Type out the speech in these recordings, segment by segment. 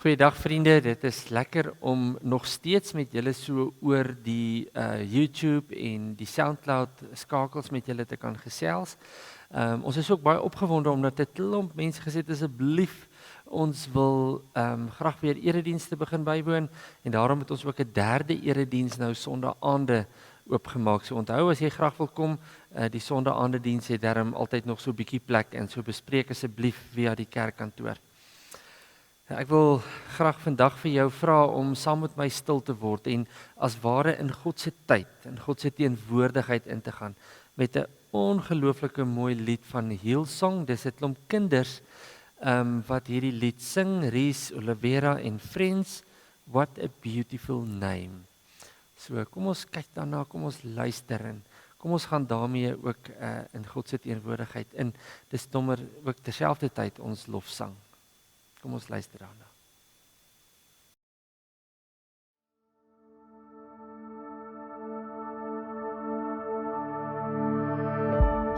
Goeiedag vriende, dit is lekker om nog steeds met julle so oor die YouTube en die SoundCloud skakels met julle te kan gesels. Ons is ook baie opgewonde omdat 'n klomp mense gesê het asseblief ons wil graag weer eredienste begin bywoon en daarom het ons ook 'n derde erediens nou Sondae-aande oopgemaak. So onthou as jy graag wil kom, die Sondae-aande diens het darm altyd nog so 'n bietjie plek en so bespreek asseblief via die kerkkantoor. Ek wil graag vandag vir jou vra om saam met my stil te word en as ware in God se tyd, in God se teenwoordigheid in te gaan met 'n ongelooflike mooi lied van Hillsong. Dis 'n klomp kinders wat hierdie lied sing, Reese, Olivera en Friends. What a beautiful name. So kom ons kyk daarna, kom ons luister en kom ons gaan daarmee ook in God se teenwoordigheid in. Dis dommer ook terselfdertyd ons lofsang. Kom ons luister daarna.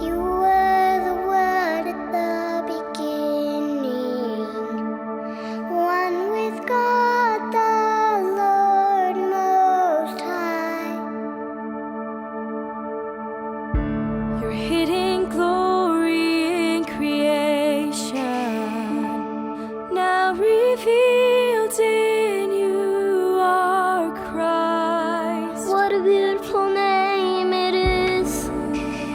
You were the Word at the beginning, one with God the Lord Most High. Your hidden glory in creation, now revealed in you are Christ. What a beautiful name it is,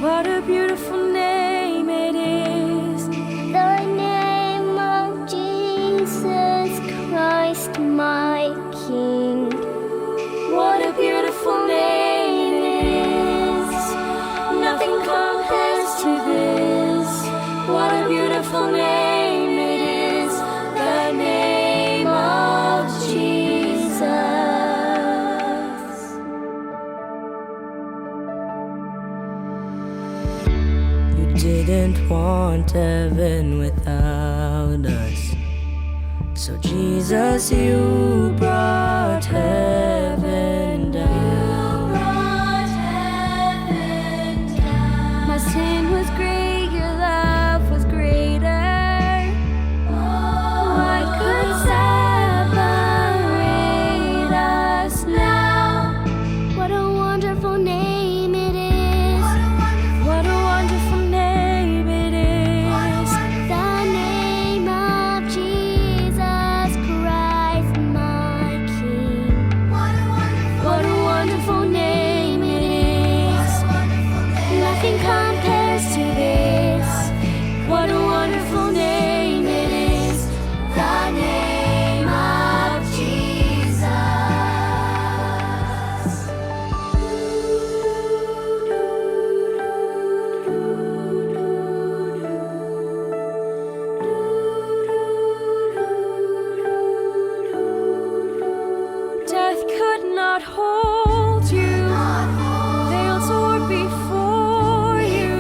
What a beautiful name it is. the name of Jesus Christ, my King. What a beautiful name it is. Nothing compares to this. What a beautiful name it is. The name of Jesus. You didn't want heaven without us, so Jesus, you brought heaven down. My sin was great, your love was greater. What could separate us now? What a wonderful name it is, What a wonderful name it is. the name of Jesus Christ, my King. What a wonderful name it is. Nothing compares to this. What a wonderful name it is. The name of Jesus. Death could not hold you. Veils tore before you.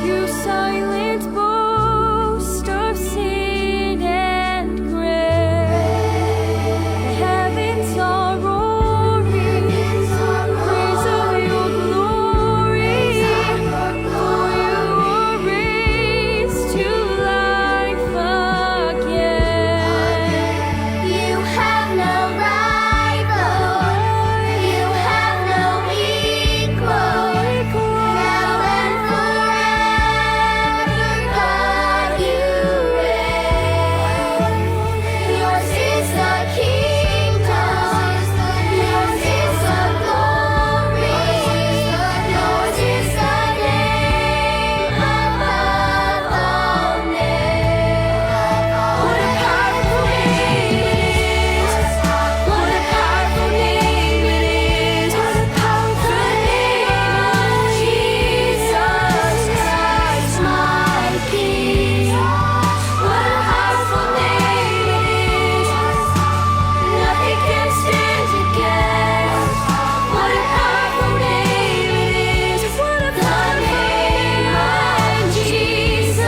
You silent boast of sin and grave. The heavens are roaring, praise of your glory. For you are raised to life again. You have no rival, you have no equal. Now and forever, God, you reign. Yours is the kingdom, yours is the glory, yours is the name above all names. What a powerful name it is. What a powerful name it is. What a powerful name of Jesus Christ, my King. What a powerful name it is. Nothing can stand against. What a powerful name it is. What a powerful name of Jesus.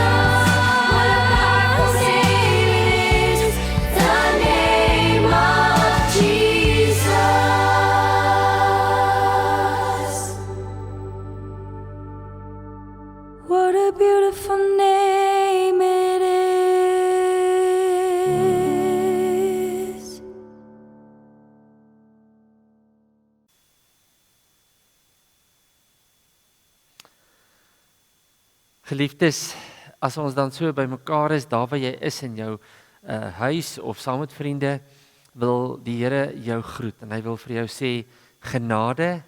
What a powerful name it is. The name of Jesus. What a beautiful name it is. Geliefdes, as ons dan so by mekaar is, daar waar jy is in jou huis of saam met vriende, wil die Here jou groet en hy wil vir jou sê genade,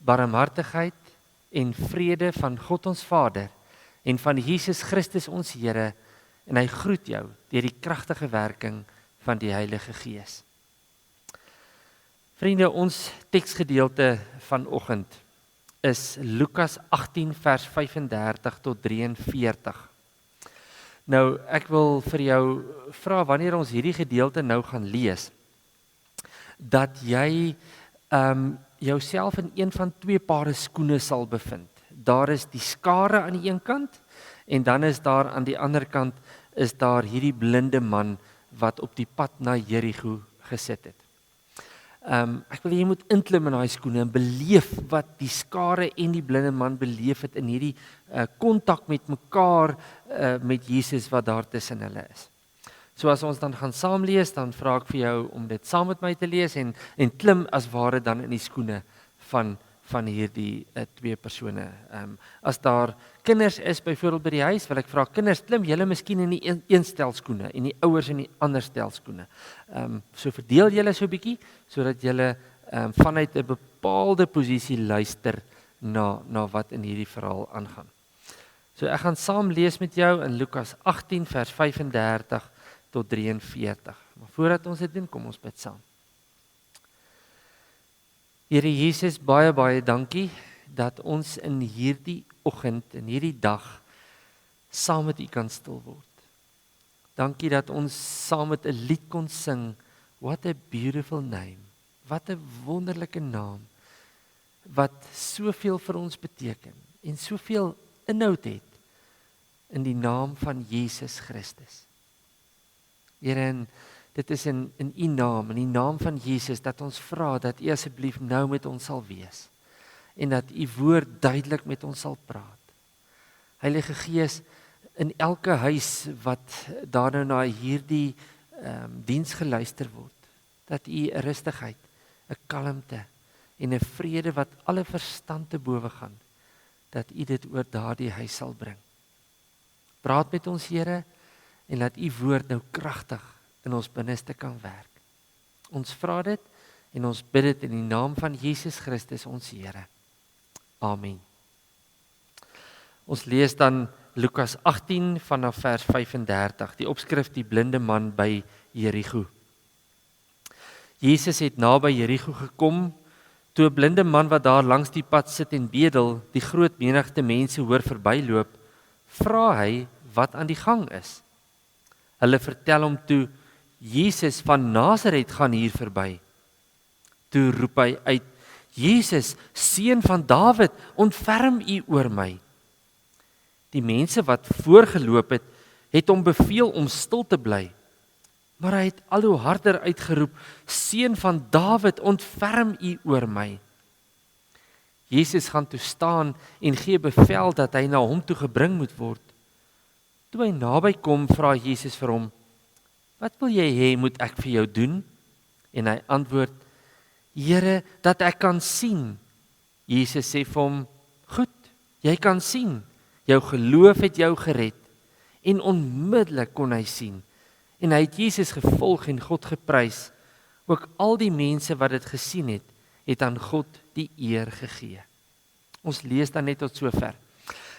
barmhartigheid en vrede van God ons Vader en van Jesus Christus ons Here, en hy groet jou deur die kragtige werking van die Heilige Gees. Vriende, ons teksgedeelte vanoggend is Lukas 18 vers 35 tot 43. Nou, ek wil vir jou vra wanneer ons hierdie gedeelte nou gaan lees, dat jy jouself in een van twee pare skoene sal bevind. Daar is die skare aan die een kant en dan is daar aan die ander kant is daar hierdie blinde man wat op die pad na Jerigo gesit het. Ek wil jy moet inklim in daai skoene en beleef wat die skare en die blinde man beleef het in hierdie kontak met mekaar met Jesus wat daar tussen hulle is. So as ons dan gaan saam lees, dan vra ek vir jou om dit saam met my te lees en klim as ware dan in die skoene van hierdie twee persone. As daar kinders is byvoorbeeld by die huis, wil ek vra kinders, klim julle miskien in die een stel skoene en die ouers in die ander stel skoene. So verdeel julle so 'n bietjie sodat julle vanuit 'n bepaalde posisie luister na wat in hierdie verhaal aangaan. So ek gaan saam lees met jou in Lukas 18 vers 35 tot 43. Maar voordat ons dit doen, kom ons bid saam. Here Jesus, baie dankie dat ons in hierdie oggend, in hierdie dag, saam met U kan stil word. Dankie dat ons saam met 'n lied kon sing, what a beautiful name, wat 'n wonderlike naam, wat soveel vir ons beteken, en soveel inhoud het, in die naam van Jesus Christus. Here, en dit is in U naam, in die naam van Jesus, dat ons vra dat U asseblief nou met ons sal wees en dat U woord duidelik met ons sal praat. Heilige Gees, in elke huis wat daar nou na hierdie diens geluister word, dat U 'n rustigheid, 'n kalmte en 'n vrede wat alle verstand te bowe gaan, dat U dit oor daardie huis sal bring. Praat met ons, Here, en laat U woord nou kragtig in ons binneste kan werk. Ons vra dit en ons bid dit in die naam van Jesus Christus ons Here. Amen. Ons lees dan Lukas 18 vanaf vers 35, die opskrif die blinde man by Jerigo. Jesus het naby Jerigo gekom, toe 'n blinde man wat daar langs die pad sit en bedel, die groot menigte mense hoor verbyloop, vra hy wat aan die gang is. Hulle vertel hom toe, Jesus van Nasaret gaan hier verby. Toe roep hy uit, Jesus, seun van Dawid, ontferm U oor my. Die mense wat voorgeloop het hom beveel om stil te bly. Maar hy het al hoe harder uitgeroep, seun van Dawid, ontferm U oor my. Jesus gaan toe staan en gee bevel dat hy na hom toe gebring moet word. Toe hy naby kom, vra Jesus vir hom, wat wil jy hê moet ek vir jou doen? En hy antwoord, Here, dat ek kan sien. Jesus sê vir hom, goed, jy kan sien. Jou geloof het jou gered. En onmiddellik kon hy sien. En hy het Jesus gevolg en God geprys. Ook al die mense wat dit gesien het aan God die eer gegee. Ons lees dan net tot sover.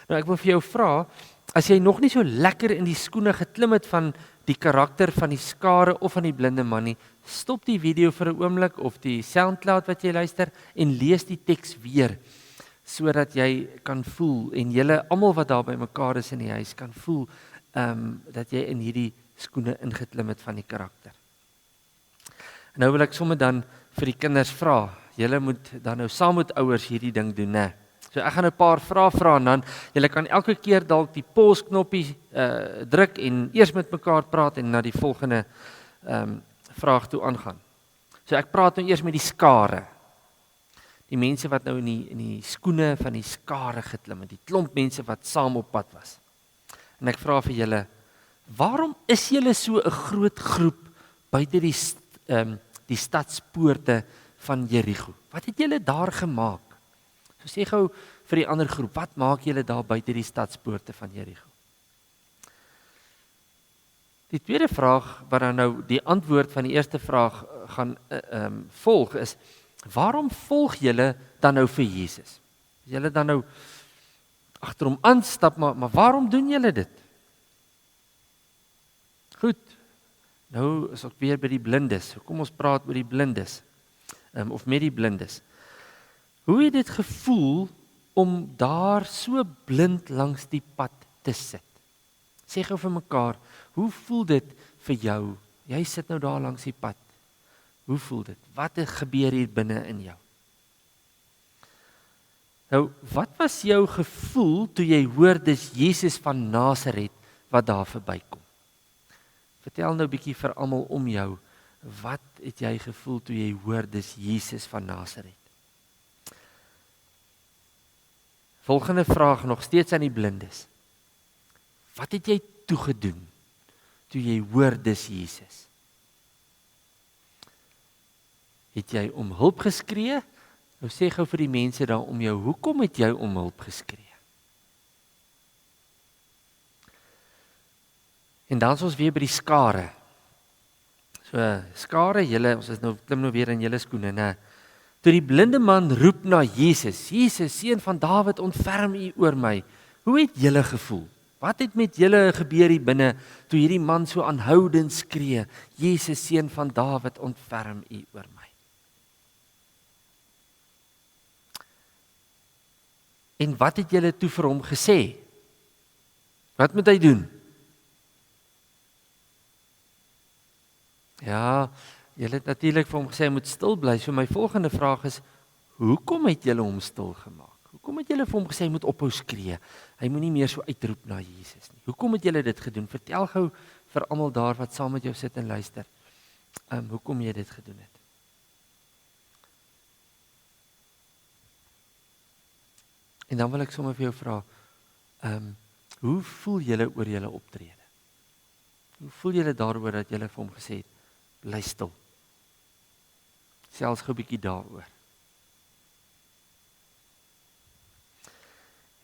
Nou ek wil vir jou vra, as jy nog nie so lekker in die skoene geklim het van die karakter van die skare of van die blinde man nie, stop die video vir 'n oomblik of die SoundCloud wat jy luister en lees die teks weer, sodat jy kan voel en julle almal wat daar by mekaar is in die huis kan voel dat jy in hierdie skoene ingeklim het van die karakter. Nou wil ek sommer dan vir die kinders vra, julle moet dan nou saam met ouers hierdie ding doen, né? So ek gaan 'n paar vrae vra en dan julle kan elke keer dalk die pause knoppie druk en eers met mekaar praat en na die volgende vraag toe aangaan. So ek praat nou eers met die skare. Die mense wat nou in die skoene van die skare geklim het, die klomp mense wat saam op pad was. En ek vra vir julle, waarom is julle so 'n groot groep buite die stadspoorte van Jerigo? Wat het julle daar gemaak? So sê gou vir die ander groep, wat maak julle daar buite die stadspoorte van Jerigo? Die tweede vraag, wat dan nou die antwoord van die eerste vraag gaan volg, is, waarom volg julle dan nou vir Jesus? Julle dan nou agter hom aanstap, maar waarom doen julle dit? Goed, nou is ek weer by die blindes. Kom ons praat oor die blindes, of met die blindes. Hoe het dit gevoel om daar so blind langs die pad te sit? Sê gou vir mekaar, hoe voel dit vir jou? Jy sit nou daar langs die pad. Hoe voel dit? Wat het gebeur hier binne in jou? Nou, wat was jou gevoel toe jy hoor dis Jesus van Nasaret wat daar verbykom? Vertel nou 'n bietjie vir almal om jou, wat het jy gevoel toe jy hoor dis Jesus van Nasaret? Volgende vraag nog steeds aan die blindes. Wat het jy toegedoen toe jy hoor dis Jesus? Het jy om hulp geskree? Nou sê gou vir die mense daar om jou, hoekom het jy om hulp geskree? En dan is ons weer by die skare. So, skare, julle, ons is nou, klim nou weer in julle skoene, né? Toe die blinde man roep na Jesus, Jesus, seun van Dawid, ontferm u oor my. Hoe het julle gevoel? Wat het met julle gebeur hier binne, toe hierdie man so aanhoudend skree, Jesus, seun van Dawid, ontferm u oor my? En wat het julle toe vir hom gesê? Wat moet hy doen? Ja, julle het natuurlik vir hom gesê hy moet stil bly. So my volgende vraag is, hoekom het julle hom stil gemaak? Hoekom het julle vir hom gesê hy moet ophou skree? Hy moenie meer so uitroep na Jesus nie. Hoekom het julle dit gedoen? Vertel gou vir almal daar wat saam met jou sit en luister. Hoekom jy dit gedoen het? En dan wil ek sommer vir jou vra, hoe voel julle oor julle optrede? Hoe voel julle daaroor dat julle vir hom gesê het, bly stil? Selfs gou 'n bietjie daaroor.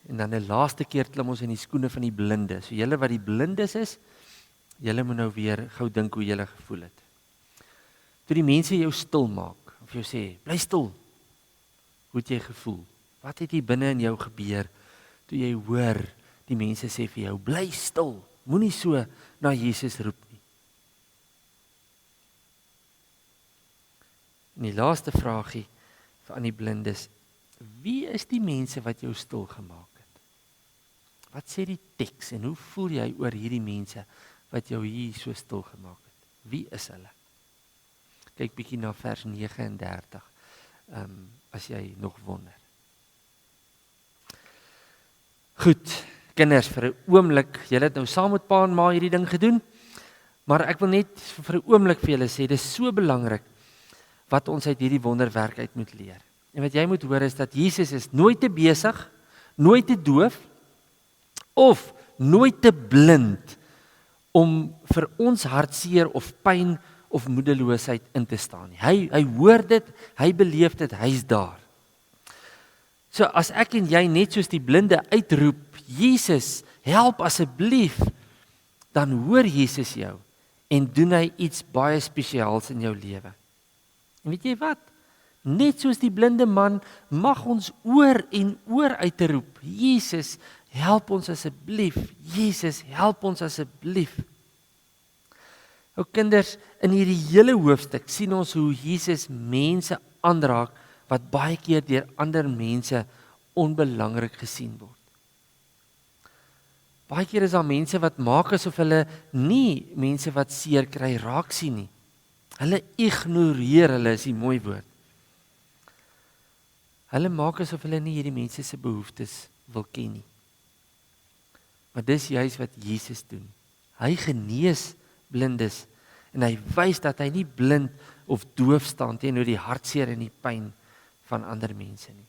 En dan 'n laaste keer klim ons in die skoene van die blinde. So julle wat die blindes is, julle moet nou weer gou dink hoe julle gevoel het. Toe die mense jou stil maak, of jou sê, bly stil, hoe het jy gevoel? Wat het hier binne in jou gebeur, toe jy hoor, die mense sê vir jou, bly stil, moenie so na Jesus roep nie. En die laaste vraagie aan die blindes, wie is die mense wat jou stil gemaak het? Wat sê die teks en hoe voel jy oor hierdie mense wat jou hier so stil gemaak het? Wie is hulle? Kyk bietjie na vers 39, as jy nog wonder. Goed, kinders, vir 'n oomblik, julle het nou saam met pa en ma hierdie ding gedoen, maar ek wil net vir 'n oomblik vir julle sê, dit is so belangrik wat ons uit hierdie wonderwerk uit moet leer. En wat jy moet hoor is dat Jesus is nooit te besig, nooit te doof, of nooit te blind om vir ons hartseer of pyn of moedeloosheid in te staan nie. Hy hoor dit, hy beleef dit, hy's daar. So as ek en jy net soos die blinde uitroep, Jesus, help asseblief, dan hoor Jesus jou en doen hy iets baie spesiaals in jou lewe. En weet jy wat? Net soos die blinde man mag ons oor en oor uitroep, Jesus, help ons asseblief, Jesus, help ons asseblief. Nou kinders, in hierdie hele hoofstuk sien ons hoe Jesus mense aanraak wat baie keer deur ander mense onbelangrik gesien word. Baie keer is daar mense wat maak asof hulle nie mense wat seer kry raak sien nie. Hulle ignoreer hulle, is die mooi woord. Hulle maak asof hulle nie hierdie mense se behoeftes wil ken nie. Maar dis juist wat Jesus doen. Hy genees blindes en hy wys dat hy nie blind of doof staan teenoor die hartseer en die pyn van ander mense nie.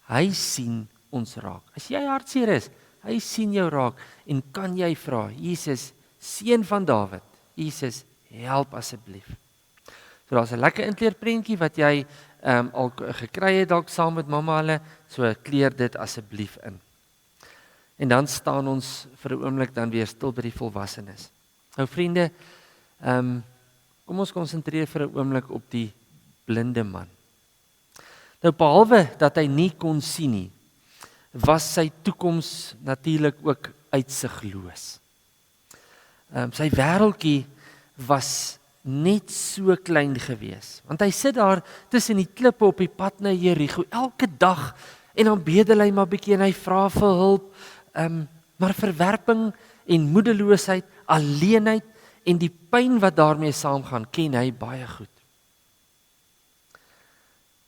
Hy sien ons raak. As jy hartseer is, hy sien jou raak en kan jy vra, Jesus, seun van Dawid, Jesus, help asseblief. So daar's 'n lekker inkleerprentjie wat jy al gekry het dalk saam met mamma hulle, so kleer dit asseblief in. En dan staan ons vir 'n oomblik dan weer stil by die volwassenes. Nou vriende, kom ons konsentreer vir 'n oomblik op die blinde man. Nou behalwe dat hy nie kon sien nie, was sy toekoms natuurlik ook uitsigloos. Sy wêreldjie was net so klein gewees, want hy sit daar tussen die klippe op die pad na Jerigo elke dag en dan bedel hy maar bietjie en hy vra vir hulp, maar verwerping en moedeloosheid, alleenheid en die pyn wat daarmee saamgaan, ken hy baie goed.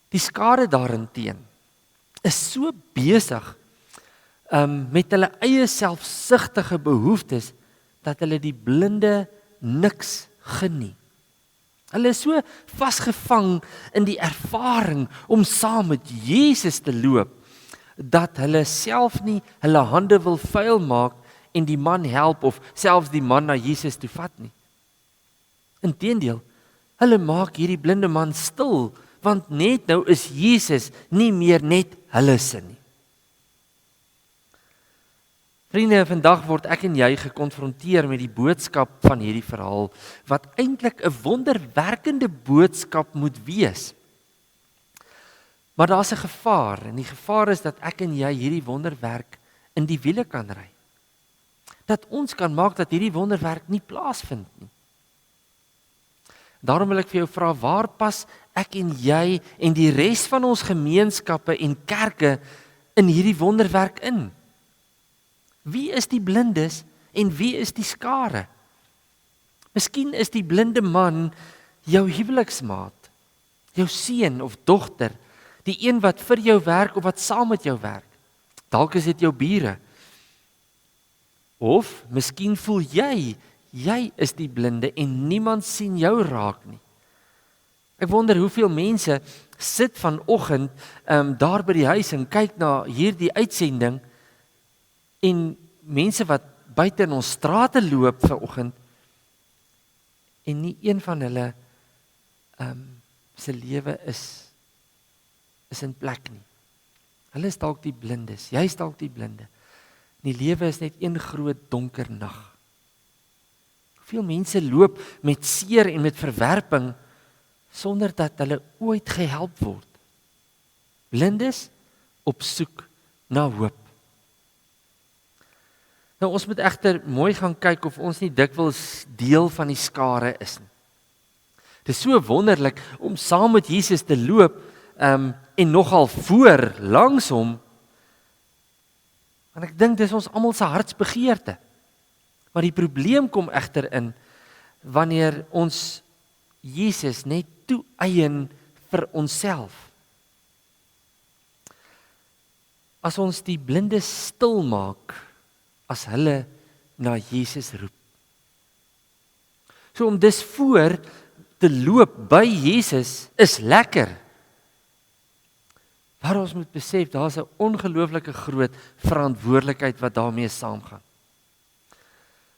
Die skare daarteen is so besig met hulle eie selfsugtige behoeftes dat hulle die blinde niks geniet. Hulle is so vasgevang in die ervaring om saam met Jesus te loop dat hulle self nie hulle hande wil vuil maak en die man help of selfs die man na Jesus toe vat nie. Inteendeel, hulle maak hierdie blinde man stil, want net nou is Jesus nie meer net hulle sin nie. Vriende, vandag word ek en jy gekonfronteer met die boodskap van hierdie verhaal, wat eintlik 'n wonderwerkende boodskap moet wees. Maar daar's 'n gevaar, en die gevaar is dat ek en jy hierdie wonderwerk in die wiele kan ry. Dat ons kan maak dat hierdie wonderwerk nie plaasvind nie. Daarom wil ek vir jou vra, waar pas ek en jy en die res van ons gemeenskappe en kerke in hierdie wonderwerk in? Wie is die blindes en wie is die skare? Miskien is die blinde man jou huweliksmaat, jou seun of dogter, die een wat vir jou werk of wat saam met jou werk. Dalk is dit jou bure. Of miskien voel jy is die blinde en niemand sien jou raak nie. Ek wonder hoeveel mense sit vanoggend daar by die huis en kyk na hierdie uitsending en mense wat buite in ons strate loop vanoggend en nie een van hulle se lewe is in plek nie. Hulle is dalk die blindes, jy is dalk die blinde. Die lewe is net een groot donker nag. Hoeveel mense loop met seer en met verwerping sonder dat hulle ooit gehelp word. Blindes op soek na hoop. Nou ons moet egter mooi gaan kyk of ons nie dikwels deel van die skare is nie. Dit is so wonderlik om saam met Jesus te loop en nogal voor langs hom. Want ek dink dis ons almal se hartsbegeerte. Maar die probleem kom egter in wanneer ons Jesus net toeëien vir onsself. As ons die blindes stil maak as hulle na Jesus roep. So om dus voor te loop by Jesus is lekker. Maar ons moet besef, daar is 'n ongelooflike groot verantwoordelikheid wat daarmee saamgaan.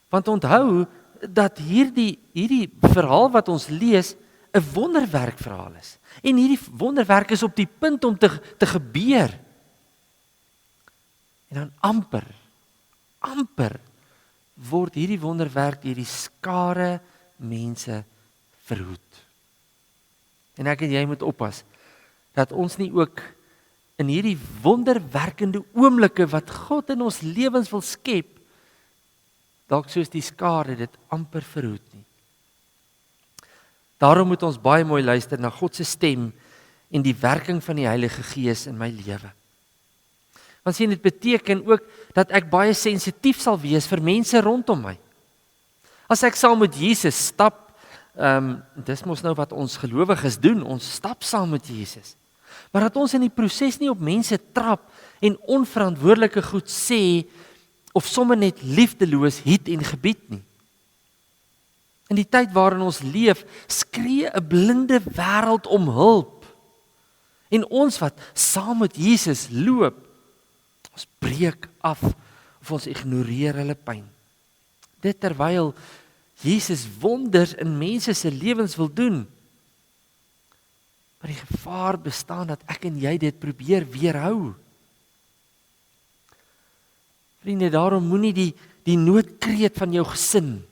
Want onthou dat hierdie verhaal wat ons lees 'n wonderwerk verhaal is. En hierdie wonderwerk is op die punt om te gebeur. En dan amper word hierdie wonderwerk deur die skare mense verhoed. En ek en jy moet oppas dat ons nie ook in hierdie wonderwerkende oomblikke wat God in ons lewens wil skep, dalk soos die skare dit amper verhoed nie. Daarom moet ons baie mooi luister na God se stem en die werking van die Heilige Gees in my lewe. Want sien, dit beteken ook dat ek baie sensitief sal wees vir mense rondom my. As ek saam met Jesus stap, dis mos nou wat ons gelowiges doen, ons stap saam met Jesus. Maar dat ons in die proses nie op mense trap en onverantwoordelike goed sê of sommer net liefdeloos hiet en gebied nie. In die tyd waarin ons leef, skree 'n blinde wêreld om hulp. En ons wat saam met Jesus loop, ons breek af of ons ignoreer hulle pyn. Dit terwyl Jesus wonders in mense se lewens wil doen. Maar die gevaar bestaan dat ek en jy dit probeer weerhou. Vriende, daarom moenie die noodkreet van jou gesin,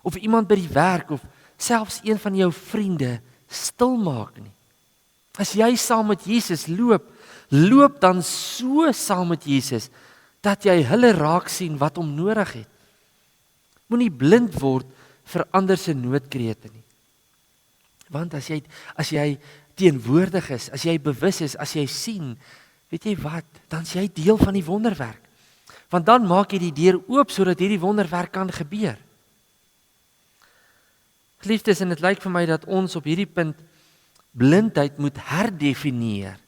of iemand by die werk, of selfs een van jou vriende, stilmaak nie. As jy saam met Jesus loop dan so saam met Jesus, dat jy hulle raak sien wat hom nodig het. Moenie blind word vir ander se noodkrete nie. Want as jy teenwoordig is, as jy bewus is, as jy sien, weet jy wat, dan is jy deel van die wonderwerk. Want dan maak jy die deur oop sodat hierdie wonderwerk kan gebeur. Geliefdes, en dit lyk vir my dat ons op hierdie punt blindheid moet herdefinieer.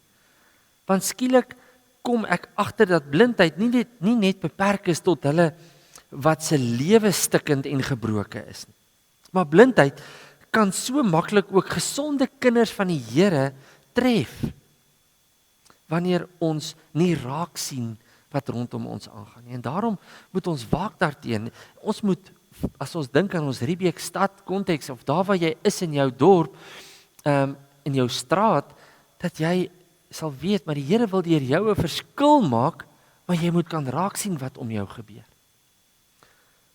Want skielik kom ek agter dat blindheid nie net beperk is tot hulle wat se lewe stikkend en gebroken is nie. Maar blindheid kan so maklik ook gesonde kinders van die Here tref, wanneer ons nie raak sien wat rondom ons aangaan nie. En daarom moet ons waak daarteen. Ons moet, as ons dink aan ons Riebeek stad konteks, of daar waar jy is in jou dorp, in jou straat, dat jy sal weet, maar die Here wil deur jou 'n verskil maak, maar jy moet kan raak sien wat om jou gebeur.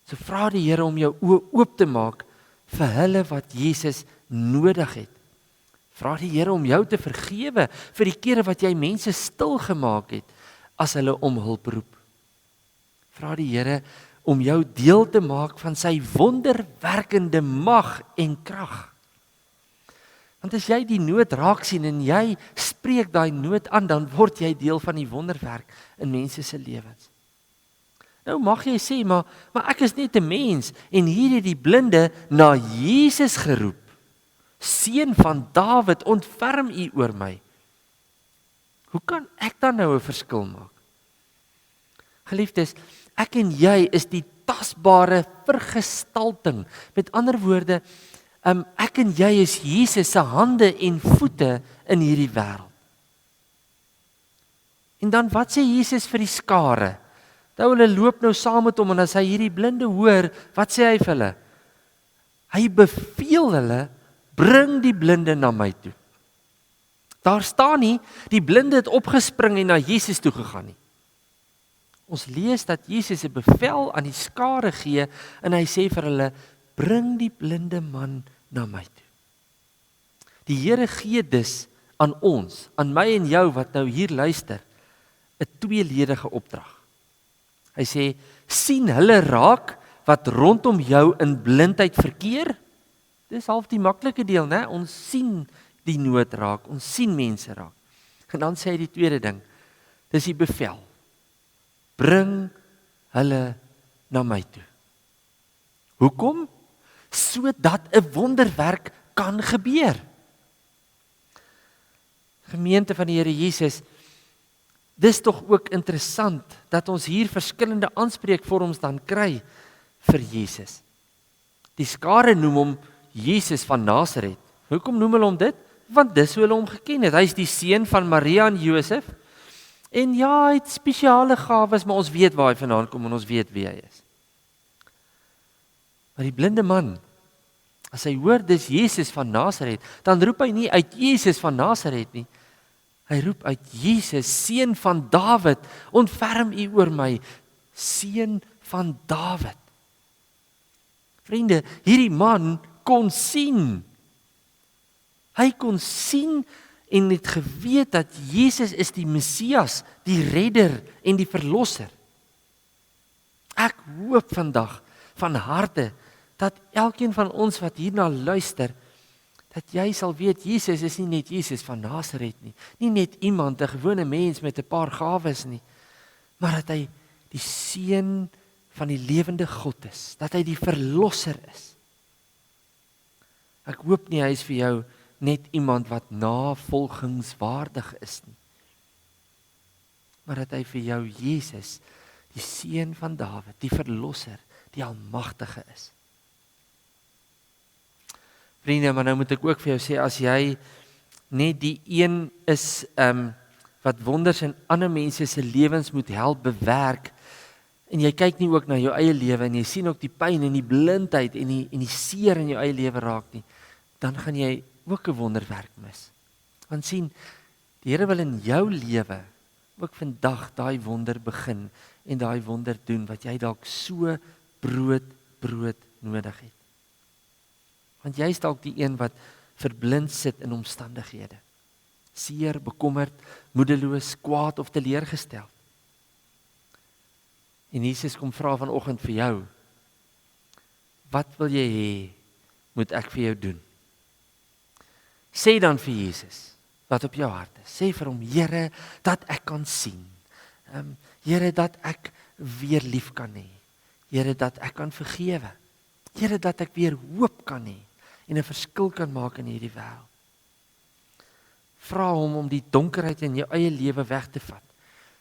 So vra die Here om jou oë oop te maak vir hulle wat Jesus nodig het. Vra die Here om jou te vergewe vir die kere wat jy mense stil gemaak het as hulle om hulp roep. Vra die Here om jou deel te maak van sy wonderwerkende mag en krag. Want as jy die nood raak sien en jy spreek daai nood aan, dan word jy deel van die wonderwerk in mense se lewens. Nou mag jy sê, maar ek is net 'n mens en hier het die blinde na Jesus geroep. Seun van Dawid, ontferm U oor my. Hoe kan ek dan nou 'n verskil maak? Geliefdes, ek en jy is die tasbare vergestalting. Met ander woorde, ek en jy is Jesus se hande en voete in hierdie wêreld. En dan wat sê Jesus vir die skare? Hulle loop nou saam met hom en as hy hierdie blinde hoor, wat sê hy vir hulle? Hy beveel hulle, bring die blinde na my toe. Daar staan nie, die blinde het opgespring en na Jesus toe gegaan nie. Ons lees dat Jesus 'n bevel aan die skare gee en hy sê vir hulle, bring die blinde man na my toe. Die Here gee dus aan ons, aan my en jou wat nou hier luister, 'n tweeledige opdrag. Hy sê, sien hulle raak wat rondom jou in blindheid verkeer? Dis half die maklike deel, né? Ons sien die nood raak, ons sien mense raak. En dan sê hy die tweede ding, dis die bevel. Bring hulle na my toe. Hoekom? Sodat 'n wonderwerk kan gebeur. Gemeente van die Here Jesus, dis tog ook interessant dat ons hier verskillende aanspreekvorms dan kry vir Jesus. Die skare noem hom Jesus van Nasaret. Hoekom noem hulle hom dit? Want dis hoe hulle hom geken het. Hy is die seun van Maria en Josef. En ja, hy het spesiale gawes, maar ons weet waar hy vandaan kom en ons weet wie hy is. Maar die blinde man, as hy hoor dis Jesus van Nasaret, dan roep hy nie uit Jesus van Nasaret nie. Hy roep uit Jesus, seun van Dawid, ontferm U oor my, seun van Dawid. Vriende, hierdie man kon sien. Hy kon sien en het geweet dat Jesus is die Messias, die redder en die verlosser. Ek hoop vandag van harte dat elkeen van ons wat hierna luister, dat jy sal weet, Jesus is nie net Jesus van Nasaret nie, nie net iemand, 'n gewone mens met 'n paar gawes nie, maar dat hy die seun van die lewende God is, dat hy die verlosser is. Ek hoop nie hy is vir jou net iemand wat navolgingswaardig is nie, maar dat hy vir jou Jesus, die seun van Dawid, die verlosser, die almagtige is. Vriende, maar nou moet ek ook vir jou sê, as jy net die een is wat wonders in ander mense se lewens moet help bewerk, en jy kyk nie ook na jou eie lewe, en jy sien ook die pyn en die blindheid en die seer in jou eie lewe raak nie, dan gaan jy ook 'n wonderwerk mis. Want sien, die Here wil in jou lewe ook vandag daai wonder begin en daai wonder doen wat jy dalk so brood nodig het. Want jy is dalk die een wat verblind sit in omstandighede. Seer, bekommerd, moedeloos, kwaad of teleurgestel. En Jesus kom vra vanoggend vir jou, wat wil jy hê, moet ek vir jou doen? Sê dan vir Jesus, wat op jou hart is. Sê vir hom, Here, dat ek kan sien. Here, dat ek weer lief kan hê. Here, dat ek kan vergewe. Here, dat ek weer hoop kan hê en 'n verskil kan maak in hierdie wêreld. Vra hom om die donkerheid in jou eie lewe weg te vat,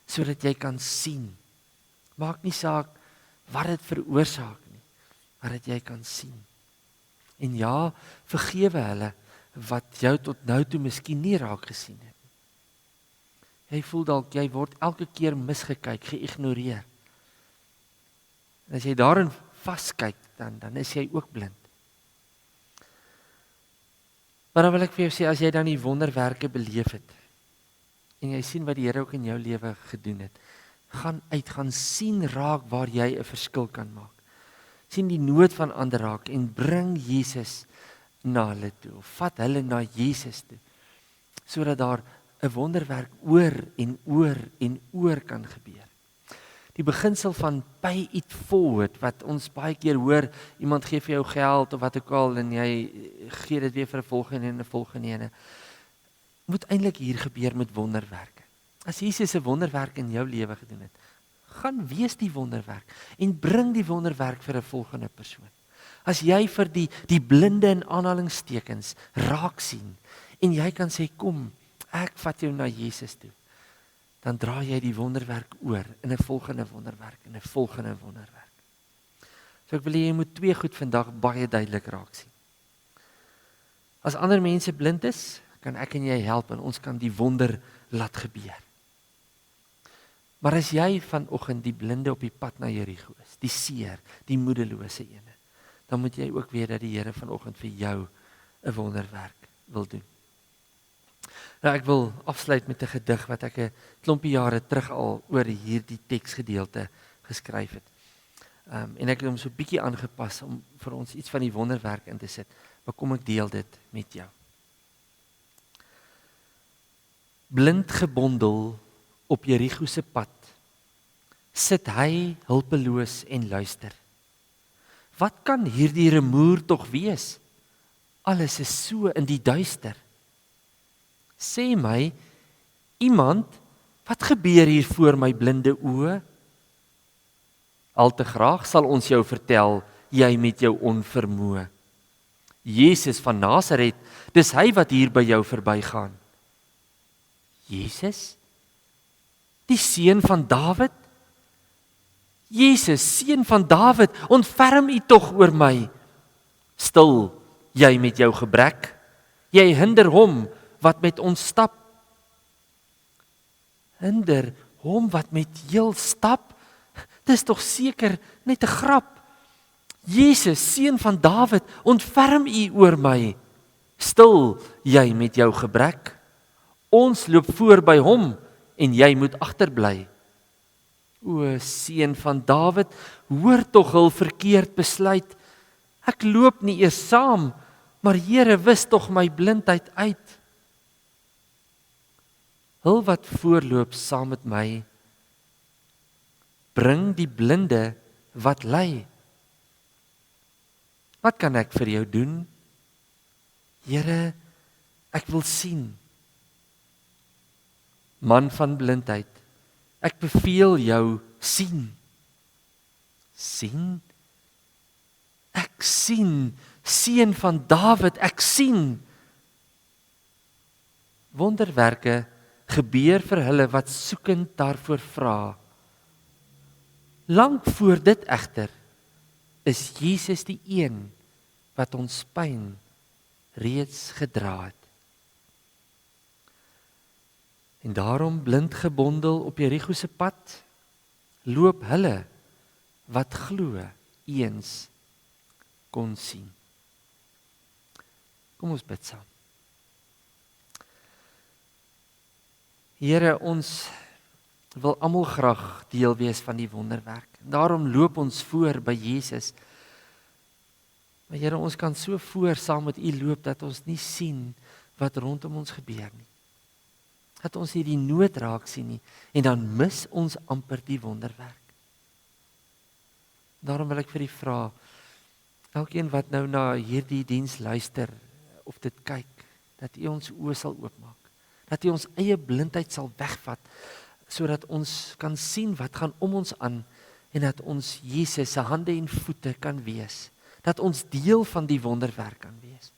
sodat jy kan sien. Maak nie saak wat dit veroorsaak nie, maar dat jy kan sien. En ja, vergewe hulle wat jou tot nou toe miskien nie raak gesien het. Jy voel dalk jy word elke keer misgekyk, geïgnoreer. En as jy daarin vaskyk, dan is jy ook blind. Maar dan wil ek vir jou sê, as jy dan die wonderwerke beleef het, en jy sien wat die Here ook in jou lewe gedoen het, gaan sien raak waar jy 'n verskil kan maak. Sien die nood van ander raak en bring Jesus na hulle toe, of vat hulle na Jesus toe, sodat daar 'n wonderwerk oor en oor kan gebeur. Die beginsel van pay it forward, wat ons baie keer hoor, iemand gee vir jou geld of wat ook al en jy gee dit weer vir 'n volgende en 'n volgende ene, moet eintlik hier gebeur met wonderwerke. As Jesus 'n wonderwerk in jou lewe gedoen het, gaan wees die wonderwerk en bring die wonderwerk vir 'n volgende persoon. As jy vir die blinde in aanhalingstekens raak sien en jy kan sê, kom, ek vat jou na Jesus toe, dan dra jy die wonderwerk oor in 'n volgende wonderwerk, in 'n volgende wonderwerk. So ek wil hê jy moet twee goed vandag baie duidelik raak sien. As ander mense blind is, kan ek en jy help en ons kan die wonder laat gebeur. Maar as jy vanoggend die blinde op die pad na Jerigo is, die seer, die moedelose ene, dan moet jy ook weet dat die Here vanoggend vir jou 'n wonderwerk wil doen. Nou ek wil afsluit met 'n gedig wat ek 'n klompie jare terug al oor hierdie teksgedeelte geskryf het. En ek het hom so 'n bietjie aangepas om vir ons iets van die wonderwerk in te sit. Maar kom ek deel dit met jou. Blind gebondel op Jerigo se pad, sit hy hulpeloos en luister. Wat kan hierdie rumoer tog wees? Alles is so in die duister. Sê my, iemand, wat gebeur hier voor my blinde oë? Al te graag sal ons jou vertel, jy met jou onvermoë. Jesus van Nasaret, dis hy wat hier by jou verbygaan. Jesus? Die seun van Dawid? Jesus, seun van Dawid, ontferm U tog oor my. Stil, jy met jou gebrek, jy hinder hom wat met ons stap. Hinder hom wat met heel stap? Dis tog seker net 'n grap. Jesus, seun van Dawid, ontferm U oor my. Stil, jy met jou gebrek. Ons loop voor by hom en jy moet agterbly. O, seun van Dawid, hoor tog hul verkeerd besluit. Ek loop nie eers saam, maar Here, wis tog my blindheid uit. Hul wat voorloop saam met my, bring die blinde wat ly. Wat kan ek vir jou doen? Here, ek wil sien. Man van blindheid, ek beveel jou, sien. Sien? Ek sien, seun van Dawid, ek sien. Wonderwerke gebeur vir hulle wat soekend daarvoor vra. Lank voor dit egter is Jesus die een wat ons pyn reeds gedra het. En daarom blind gebondel op Jerigo se pad, loop hulle wat glo eens kon sien. Kom ons bid saam. Here, ons wil almal graag deel wees van die wonderwerk. Daarom loop ons voor by Jesus. Maar Here, ons kan so voor saam met U loop dat ons nie sien wat rondom ons gebeur nie. Dat ons nie die nood raak sien nie en dan mis ons amper die wonderwerk. Daarom wil ek vir U vra, elkeen wat nou na hierdie diens luister of dit kyk, dat U ons oë sal oopmaak. Dat U ons eie blindheid sal wegvat, sodat ons kan sien wat gaan om ons aan en dat ons Jesus se hande en voete kan wees. Dat ons deel van die wonderwerk kan wees.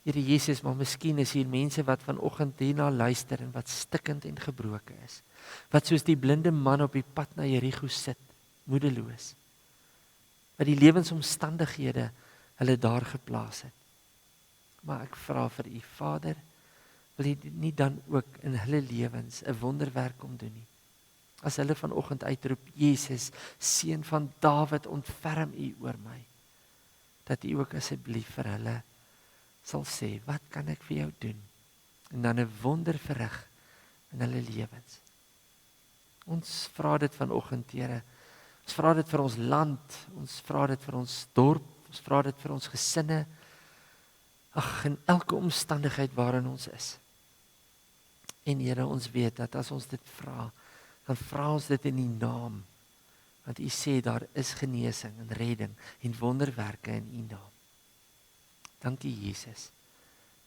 Here Jesus, maar miskien is hier mense wat vanoggend hierna luister en wat stikkend en gebroken is. Wat soos die blinde man op die pad na Jerigo sit, moedeloos. Wat die lewensomstandighede hulle daar geplaas het. Maar ek vra vir U, Vader, wil U nie dan ook in hulle lewens 'n wonderwerk kom doen nie. As hulle vanoggend uitroep, Jesus, seun van Dawid, ontferm U oor my. Dat U ook asseblief vir hulle sal sê, wat kan ek vir jou doen? En dan 'n wonder verrig in hulle lewens. Ons vra dit vanoggend, Here. Ons vra dit vir ons land, ons vra dit vir ons dorp, ons vra dit vir ons gesinne. Ag, in elke omstandigheid waarin ons is. En Here, ons weet dat as ons dit vra, dan vra ons dit in U naam. Want U sê daar is genesing en redding en wonderwerke in U naam. Dankie Jesus.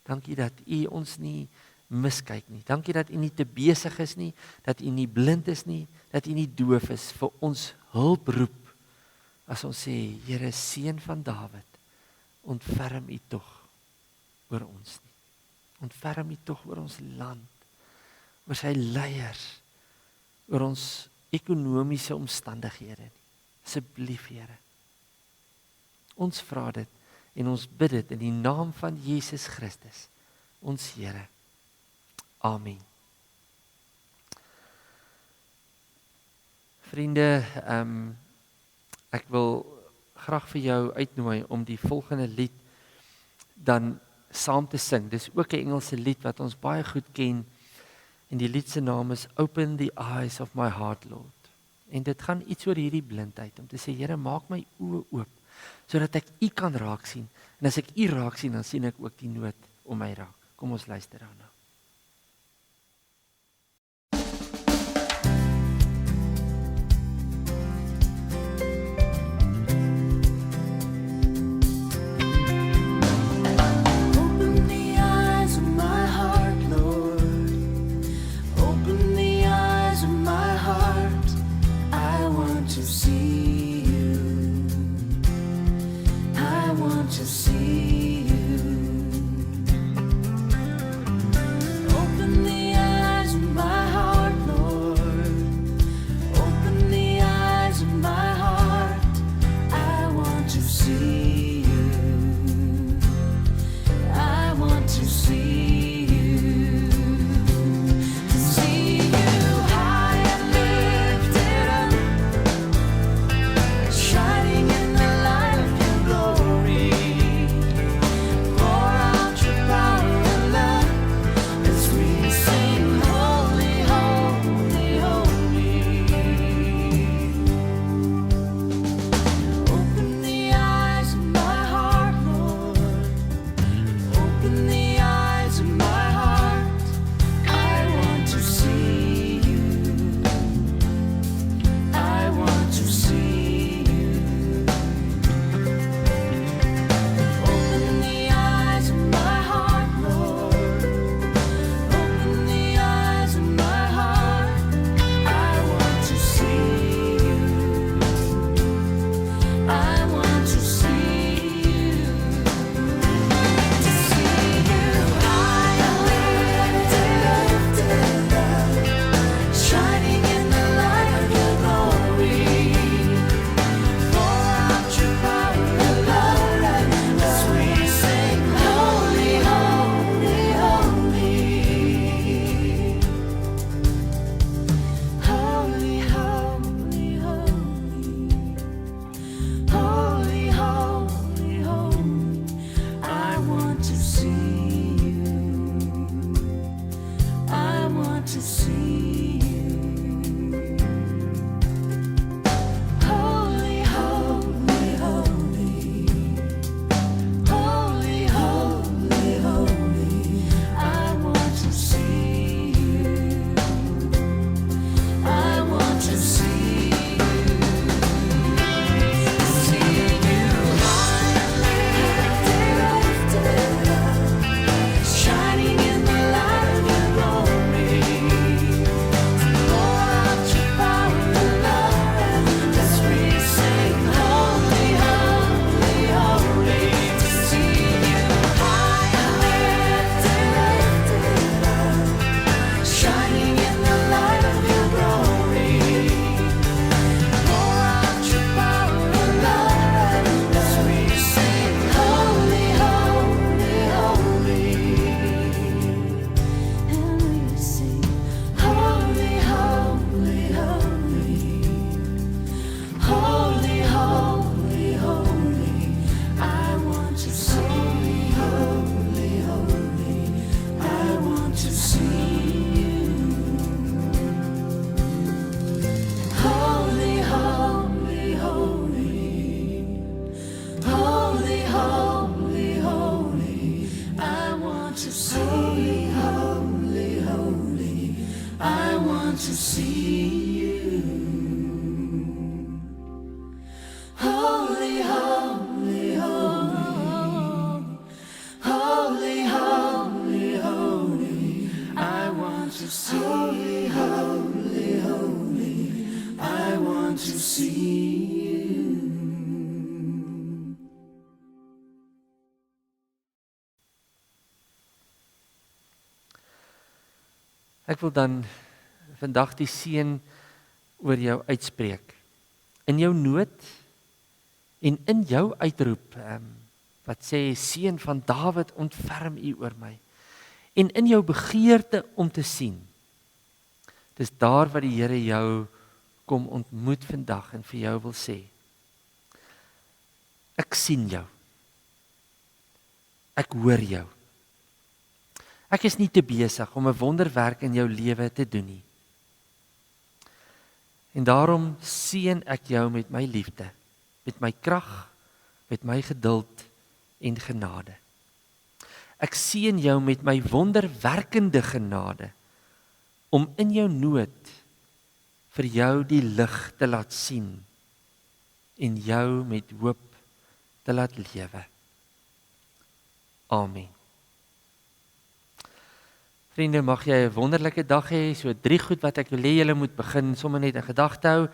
Dankie dat U ons nie miskyk nie. Dankie dat U nie te besig is nie, dat U nie blind is nie, dat U nie doof is vir ons hulp roep. As ons sê, Here, seun van Dawid, ontferm U tog oor ons nie. Ontferm U tog oor ons land, oor sy leiers, oor ons ekonomiese omstandighede nie. Asseblief, Here. Ons vra dit en ons bid dit in die naam van Jesus Christus, ons Here. Amen. Vriende, ek wil graag vir jou uitnooi om die volgende lied dan saam te sing. Dis ook 'n Engelse lied wat ons baie goed ken. En die lied se naam is Open the Eyes of My Heart, Lord. En dit gaan iets oor hierdie blindheid, om te sê, Here, maak my oë oop, sodat ek U kan raak sien. En as ek U raak sien, dan sien ek ook die nood om my raak. Kom ons luister daarna. Open the eyes of my heart, Lord. Open the eyes of my heart. I want to see You. I want to see You. to see you. Holy, holy, holy. Holy, holy, holy. I want to see you. I want to see you. See you high and lifted up, shining in the light of your glory. Pour out your power and love as we sing, holy, holy, holy. To see you high and lifted up, shining in the light of your glory. Pour out your power and love as we sing, holy, holy, holy. And we sing, holy, holy, holy. Holy, holy, holy. I want to see, holy, holy. I want to see you. Holy, holy, holy. Holy, holy, holy. I want to see, holy, holy. I want to see you. Holy, holy, holy. Holy, holy, holy. I want to see, holy, holy. I want to see you. Ek wil dan vandag die seën oor jou uitspreek. In jou nood en in jou uitroep, wat sê seën van Dawid, ontferm U oor my. En in jou begeerte om te sien. Dis daar wat die Here jou kom ontmoet vandag en vir jou wil sê. Ek sien jou. Ek hoor jou. Ek is nie te besig om 'n wonderwerk in jou lewe te doen nie. En daarom seën ek jou met my liefde, met my krag, met my geduld en genade. Ek seën jou met my wonderwerkende genade om in jou nood vir jou die lig te laat sien en jou met hoop te laat lewe. Amen. Vriende, mag jy 'n wonderlike dag hê. So 3 goed wat ek wil hê julle moet begin sommer net in gedagte hou.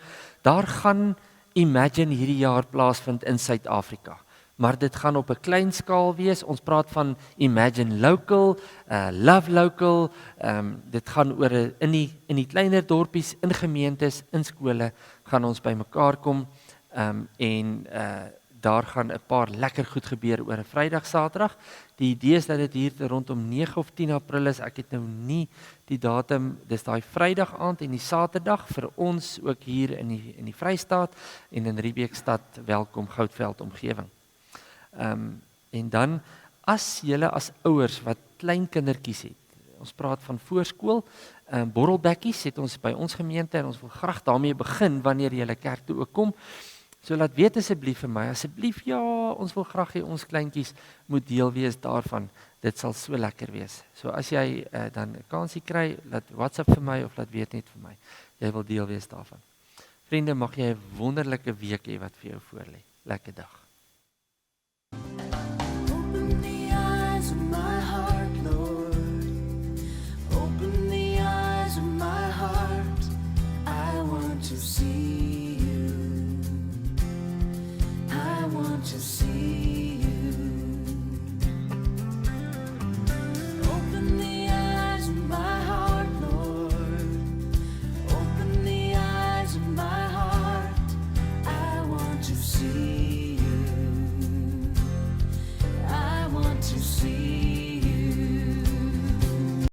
Daar gaan Imagine hierdie jaar plaasvind in Suid-Afrika. Maar dit gaan op 'n klein skaal wees. Ons praat van Imagine Local, Love Local. Dit gaan oor in die kleiner dorpies, in gemeentes, in skole gaan ons bymekaar kom en daar gaan 'n paar lekker goed gebeur oor 'n Vrydag, Saterdag. Die idee is dat dit hier rondom 9 of 10 April is. Ek het nou nie die datum, dis daai Vrydag aand en die Saterdag vir ons ook hier in die Vrystaat en in Riebeekstad, welkom Goudveld omgewing. En dan as julle as ouers wat klein kindertjies het, ons praat van voorskool, borrelbekkies het ons by ons gemeente en ons wil graag daarmee begin wanneer julle kerk toe ook kom. So laat weet asseblief vir my, asseblief ja, ons wil graag hê ons kleintjies moet deel wees daarvan. Dit sal so lekker wees. So as jy dan 'n kansie kry, laat WhatsApp vir my of laat weet net vir my. Jy wil deel wees daarvan. Vriende, mag jy 'n wonderlike week hê wat vir jou voorlê. Lekker dag.